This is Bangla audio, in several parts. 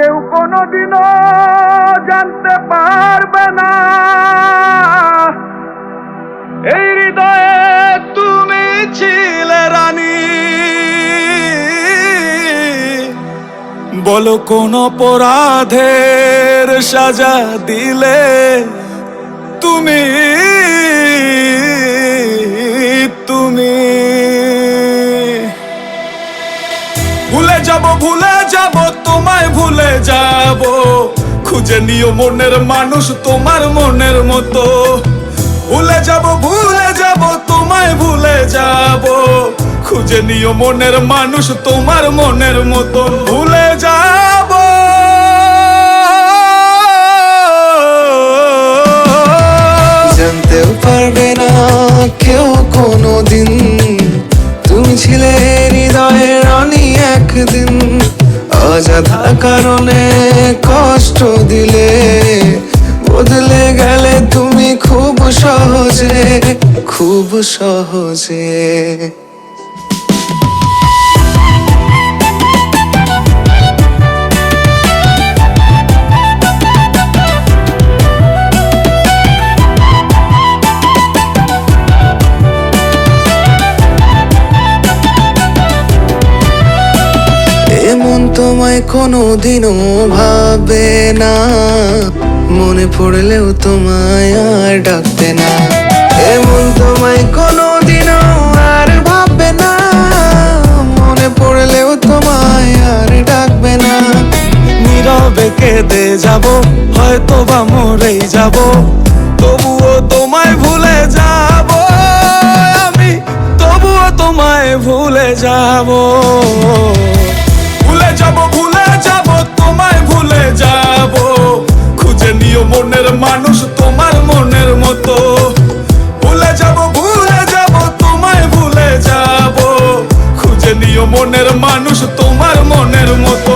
কেউ কোনোদিনও জানতে পারবে না এই হৃদয়ে তুমি ছিলে রানী। বলো কোন অপরাধের সাজা দিলে তুমি তুমি ভুলে যাব তোমায় ভুলে যাব, খুঁজে নিও মনের মানুষ তোমার মনের মতো। ভুলে যাব তোমায় ভুলে যাব, খুঁজে নিও মনের মানুষ তোমার মনের মতো। ভুলে যাব জানতেও পারবে না কেউ কোনোদিন তুমি ছিলে হৃদয়ের রানী একদিন। অযথা কারণে কষ্ট দিলে বদলে গেলে তুমি খুব সহজে, খুব সহজে। এমন তোমায় কোনোদিনও ভাবে না, মনে পড়লেও তোমায় আর ডাকবে না। এমন তোমায় কোনোদিনও আর ভাববে না, মনে পড়লেও তোমায় আর ডাকবে না। নীরবে কেঁদে যাব, হয়তো বা মরেই যাব, তবুও তোমায় ভুলে যাব আমি, তবুও তোমায় ভুলে যাব। ভুলে যাব তোমায় ভুলে যাব, খুঁজে নিও মনের মানুষ তোমার মনের মতো। ভুলে যাব তোমায় ভুলে যাব, খুঁজে নিও মনের মানুষ তোমার মনের মতো।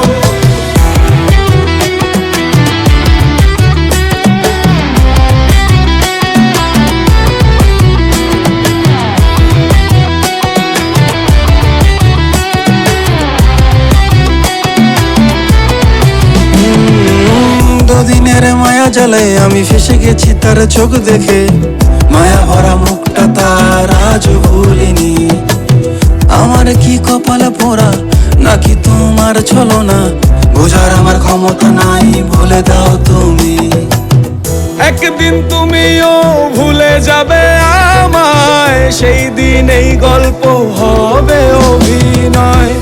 দিনের মায়া জ্বালায় আমি ফেসে গেছি তার চোখ দেখে, মায়া ভরা মুখটা তার আজ ভুলিনি। আমার কি কপালে পোড়া নাকি তোমার ছলনা, বোঝার আমার ক্ষমতা নাই, বলে দাও তুমি। একদিন তুমিও ভুলে যাবে আমায়, সেই দিন এই গল্প হবে অভিনয়।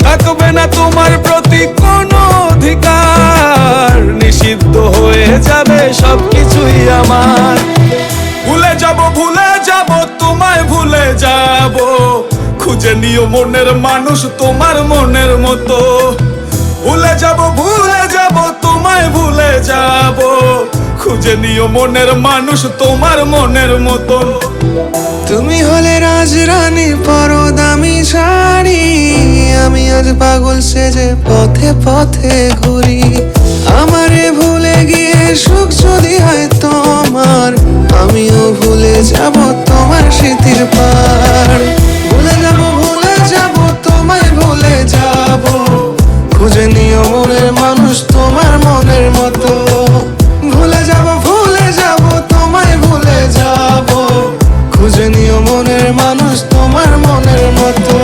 থাকবে না তোমার প্রতি কোনো অধিকার, নিষিদ্ধ হয়ে যাবে সবকিছুই আমার। ভুলে যাব তোমায় ভুলে যাব, খুঁজে নিও মনের মানুষ তোমার মনের মতো। ভুলে যাব তোমায় ভুলে যাব, খুঁজে নিও মনের মানুষ তোমার মনের মতো। তুমি হলে রাজরানী পরো দামি শাড়ি, আমি আজ পাগল সেজে পথে পথে ঘুরি। আমারে ভুলে গিয়ে সুখ যদি হয় তোমার, আমিও ভুলে যাব তোমার স্মৃতির পার। ভুলে যাব তোমায় ভুলে যাব, খুঁজে নিও মনের মানুষ তোমার মনের মতো। ভুলে যাব তোমায় ভুলে যাব, খুঁজে নিও মনের মানুষ তোমার মনের মতো।